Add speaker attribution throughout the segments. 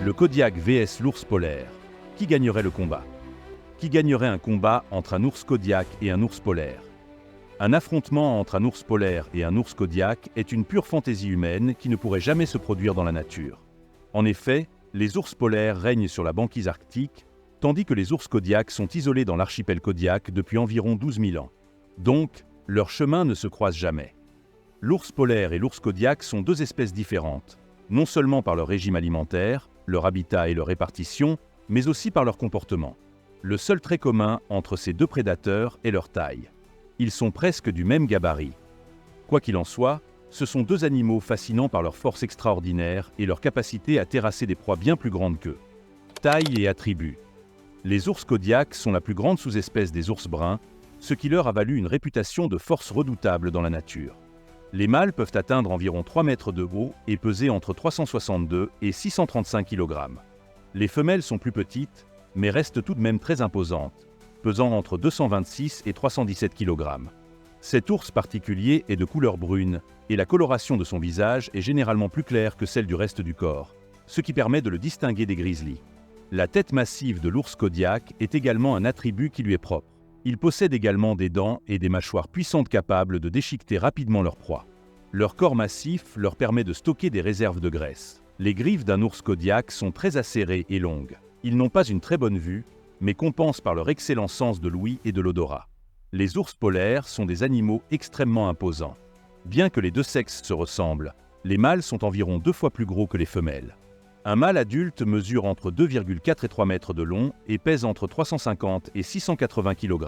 Speaker 1: Le Kodiak vs l'ours polaire. Qui gagnerait le combat? Qui gagnerait un combat entre un ours Kodiak et un ours polaire? Un affrontement entre un ours polaire et un ours Kodiak est une pure fantaisie humaine qui ne pourrait jamais se produire dans la nature. En effet, les ours polaires règnent sur la banquise arctique, tandis que les ours Kodiak sont isolés dans l'archipel Kodiak depuis environ 12 000 ans. Donc, leurs chemins ne se croisent jamais. L'ours polaire et l'ours Kodiak sont deux espèces différentes, non seulement par leur régime alimentaire, leur habitat et leur répartition, mais aussi par leur comportement. Le seul trait commun entre ces deux prédateurs est leur taille. Ils sont presque du même gabarit. Quoi qu'il en soit, ce sont deux animaux fascinants par leur force extraordinaire et leur capacité à terrasser des proies bien plus grandes qu'eux. Taille et attributs. Les ours Kodiak sont la plus grande sous-espèce des ours bruns, ce qui leur a valu une réputation de force redoutable dans la nature. Les mâles peuvent atteindre environ 3 mètres de haut et peser entre 362 et 635 kg. Les femelles sont plus petites, mais restent tout de même très imposantes, pesant entre 226 et 317 kg. Cet ours particulier est de couleur brune, et la coloration de son visage est généralement plus claire que celle du reste du corps, ce qui permet de le distinguer des grizzlies. La tête massive de l'ours Kodiak est également un attribut qui lui est propre. Il possède également des dents et des mâchoires puissantes capables de déchiqueter rapidement leur proie. Leur corps massif leur permet de stocker des réserves de graisse. Les griffes d'un ours Kodiak sont très acérées et longues. Ils n'ont pas une très bonne vue, mais compensent par leur excellent sens de l'ouïe et de l'odorat. Les ours polaires sont des animaux extrêmement imposants. Bien que les deux sexes se ressemblent, les mâles sont environ 2 fois plus gros que les femelles. Un mâle adulte mesure entre 2,4 et 3 mètres de long et pèse entre 350 et 680 kg.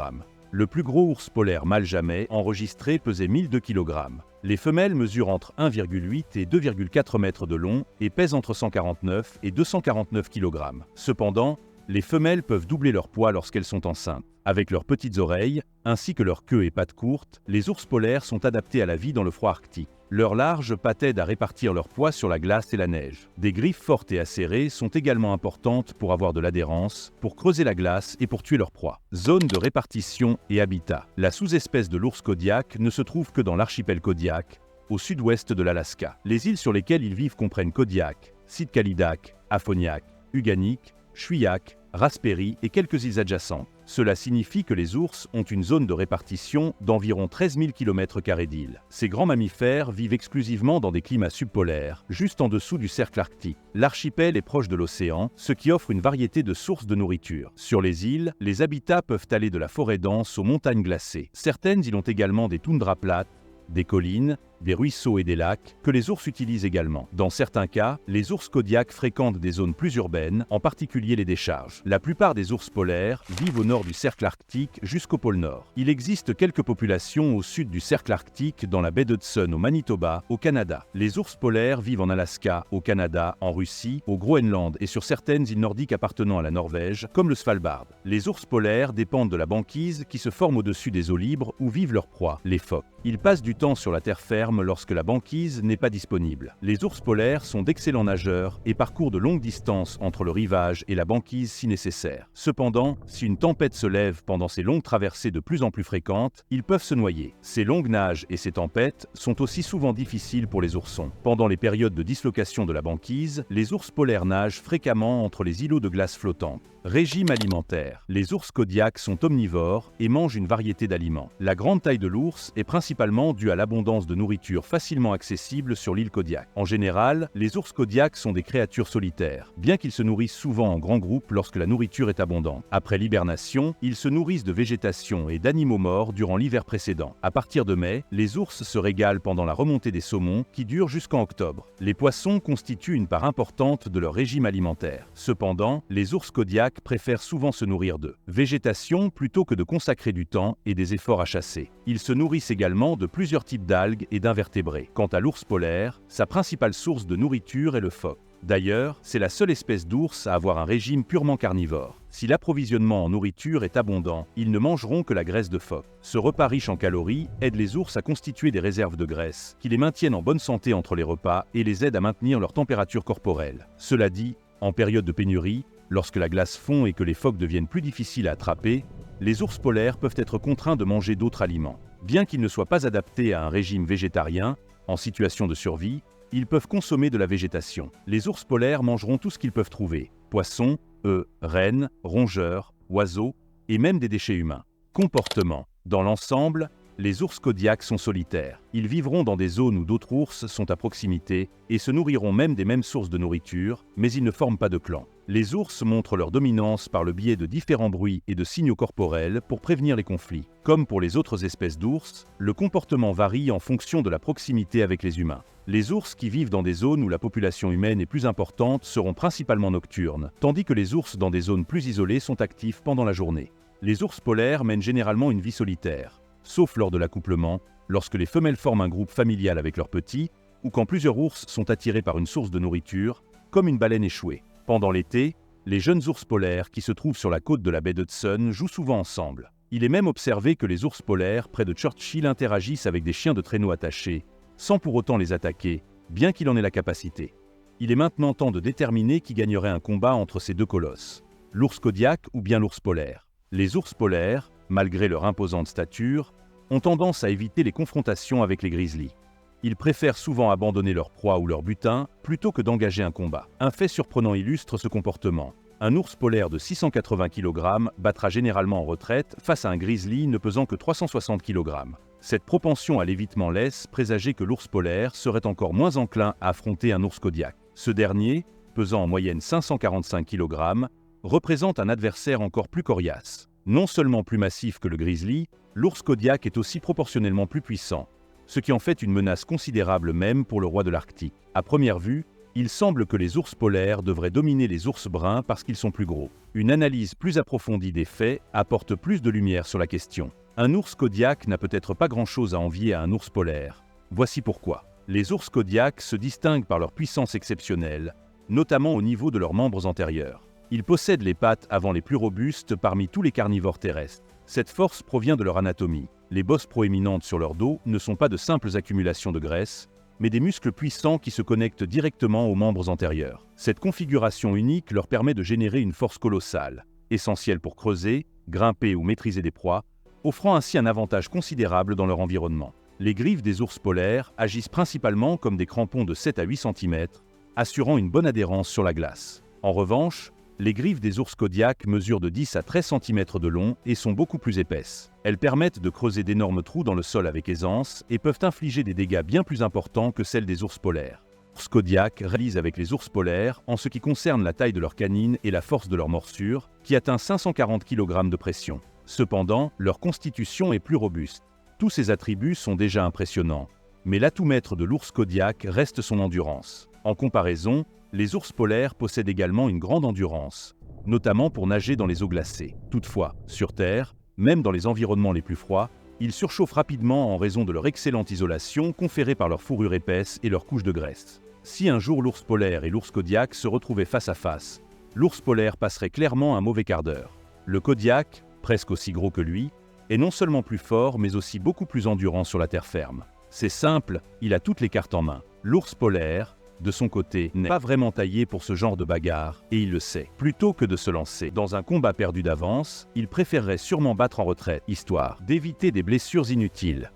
Speaker 1: Le plus gros ours polaire mâle jamais enregistré pesait 1002 kg. Les femelles mesurent entre 1,8 et 2,4 mètres de long et pèsent entre 149 et 249 kg. Cependant, les femelles peuvent doubler leur poids lorsqu'elles sont enceintes. Avec leurs petites oreilles, ainsi que leur queue et pattes courtes, les ours polaires sont adaptés à la vie dans le froid arctique. Leurs larges pattes aident à répartir leur poids sur la glace et la neige. Des griffes fortes et acérées sont également importantes pour avoir de l'adhérence, pour creuser la glace et pour tuer leur proie. Zone de répartition et habitat. La sous-espèce de l'ours Kodiak ne se trouve que dans l'archipel Kodiak, au sud-ouest de l'Alaska. Les îles sur lesquelles ils vivent comprennent Kodiak, Sitkalidak, Afoniak, Uganik, Chuyak, Raspberry et quelques îles adjacentes. Cela signifie que les ours ont une zone de répartition d'environ 13 000 km² d'îles. Ces grands mammifères vivent exclusivement dans des climats subpolaires, juste en dessous du cercle arctique. L'archipel est proche de l'océan, ce qui offre une variété de sources de nourriture. Sur les îles, les habitats peuvent aller de la forêt dense aux montagnes glacées. Certaines îles ont également des toundras plates, des collines, des ruisseaux et des lacs que les ours utilisent également. Dans certains cas, les ours Kodiak fréquentent des zones plus urbaines, en particulier les décharges. La plupart des ours polaires vivent au nord du cercle arctique jusqu'au pôle Nord. Il existe quelques populations au sud du cercle arctique dans la baie d'Hudson au Manitoba, au Canada. Les ours polaires vivent en Alaska, au Canada, en Russie, au Groenland et sur certaines îles nordiques appartenant à la Norvège, comme le Svalbard. Les ours polaires dépendent de la banquise qui se forme au-dessus des eaux libres où vivent leurs proies, les phoques. Ils passent du temps sur la terre ferme lorsque la banquise n'est pas disponible. Les ours polaires sont d'excellents nageurs et parcourent de longues distances entre le rivage et la banquise si nécessaire. Cependant, si une tempête se lève pendant ces longues traversées de plus en plus fréquentes, ils peuvent se noyer. Ces longues nages et ces tempêtes sont aussi souvent difficiles pour les oursons. Pendant les périodes de dislocation de la banquise, les ours polaires nagent fréquemment entre les îlots de glace flottantes. Régime alimentaire. Les ours Kodiak sont omnivores et mangent une variété d'aliments. La grande taille de l'ours est principalement due à l'abondance de nourriture facilement accessible sur l'île Kodiak. En général, les ours Kodiak sont des créatures solitaires, bien qu'ils se nourrissent souvent en grands groupes lorsque la nourriture est abondante. Après l'hibernation, ils se nourrissent de végétation et d'animaux morts durant l'hiver précédent. À partir de mai, les ours se régalent pendant la remontée des saumons qui dure jusqu'en octobre. Les poissons constituent une part importante de leur régime alimentaire. Cependant, les ours Kodiak préfèrent souvent se nourrir de végétation plutôt que de consacrer du temps et des efforts à chasser. Ils se nourrissent également de plusieurs types d'algues et d'invertébrés. Quant à l'ours polaire, sa principale source de nourriture est le phoque. D'ailleurs, c'est la seule espèce d'ours à avoir un régime purement carnivore. Si l'approvisionnement en nourriture est abondant, ils ne mangeront que la graisse de phoque. Ce repas riche en calories aide les ours à constituer des réserves de graisse, qui les maintiennent en bonne santé entre les repas et les aident à maintenir leur température corporelle. Cela dit, en période de pénurie, lorsque la glace fond et que les phoques deviennent plus difficiles à attraper, les ours polaires peuvent être contraints de manger d'autres aliments. Bien qu'ils ne soient pas adaptés à un régime végétarien, en situation de survie, Ils peuvent consommer de la végétation. Les ours polaires mangeront tout ce qu'ils peuvent trouver. Poissons, œufs, rennes, rongeurs, oiseaux et même des déchets humains. Comportement. Dans l'ensemble, les ours kodiaks sont solitaires. Ils vivront dans des zones où d'autres ours sont à proximité et se nourriront même des mêmes sources de nourriture, mais ils ne forment pas de clan. Les ours montrent leur dominance par le biais de différents bruits et de signaux corporels pour prévenir les conflits. Comme pour les autres espèces d'ours, le comportement varie en fonction de la proximité avec les humains. Les ours qui vivent dans des zones où la population humaine est plus importante seront principalement nocturnes, tandis que les ours dans des zones plus isolées sont actifs pendant la journée. Les ours polaires mènent généralement une vie solitaire, sauf lors de l'accouplement, lorsque les femelles forment un groupe familial avec leurs petits, ou quand plusieurs ours sont attirés par une source de nourriture, comme une baleine échouée. Pendant l'été, les jeunes ours polaires qui se trouvent sur la côte de la baie d'Hudson jouent souvent ensemble. Il est même observé que les ours polaires près de Churchill interagissent avec des chiens de traîneau attachés, sans pour autant les attaquer, bien qu'il en ait la capacité. Il est maintenant temps de déterminer qui gagnerait un combat entre ces deux colosses, l'ours kodiak ou bien l'ours polaire. Les ours polaires, malgré leur imposante stature, ont tendance à éviter les confrontations avec les grizzlies. Ils préfèrent souvent abandonner leur proie ou leur butin plutôt que d'engager un combat. Un fait surprenant illustre ce comportement. Un ours polaire de 680 kg battra généralement en retraite face à un grizzly ne pesant que 360 kg. Cette propension à l'évitement laisse présager que l'ours polaire serait encore moins enclin à affronter un ours kodiak. Ce dernier, pesant en moyenne 545 kg, représente un adversaire encore plus coriace. Non seulement plus massif que le grizzly, l'ours kodiak est aussi proportionnellement plus puissant, ce qui en fait une menace considérable même pour le roi de l'Arctique. À première vue, il semble que les ours polaires devraient dominer les ours bruns parce qu'ils sont plus gros. Une analyse plus approfondie des faits apporte plus de lumière sur la question. Un ours kodiak n'a peut-être pas grand-chose à envier à un ours polaire. Voici pourquoi. Les ours kodiaks se distinguent par leur puissance exceptionnelle, notamment au niveau de leurs membres antérieurs. Ils possèdent les pattes avant les plus robustes parmi tous les carnivores terrestres. Cette force provient de leur anatomie. Les bosses proéminentes sur leur dos ne sont pas de simples accumulations de graisse, mais des muscles puissants qui se connectent directement aux membres antérieurs. Cette configuration unique leur permet de générer une force colossale, essentielle pour creuser, grimper ou maîtriser des proies, offrant ainsi un avantage considérable dans leur environnement. Les griffes des ours polaires agissent principalement comme des crampons de 7 à 8 cm, assurant une bonne adhérence sur la glace. En revanche, les griffes des ours kodiak mesurent de 10 à 13 cm de long et sont beaucoup plus épaisses. Elles permettent de creuser d'énormes trous dans le sol avec aisance et peuvent infliger des dégâts bien plus importants que celles des ours polaires. Les ours kodiak rivalisent avec les ours polaires en ce qui concerne la taille de leurs canines et la force de leur morsure, qui atteint 540 kg de pression. Cependant, leur constitution est plus robuste. Tous ces attributs sont déjà impressionnants, mais l'atout maître de l'ours kodiak reste son endurance. En comparaison, les ours polaires possèdent également une grande endurance, notamment pour nager dans les eaux glacées. Toutefois, sur Terre, même dans les environnements les plus froids, ils surchauffent rapidement en raison de leur excellente isolation conférée par leur fourrure épaisse et leur couche de graisse. Si un jour l'ours polaire et l'ours kodiak se retrouvaient face à face, l'ours polaire passerait clairement un mauvais quart d'heure. Le kodiak, presque aussi gros que lui, est non seulement plus fort mais aussi beaucoup plus endurant sur la terre ferme. C'est simple, il a toutes les cartes en main. L'ours polaire, de son côté, n'est pas vraiment taillé pour ce genre de bagarre, et il le sait. Plutôt que de se lancer dans un combat perdu d'avance, il préférerait sûrement battre en retraite, histoire d'éviter des blessures inutiles.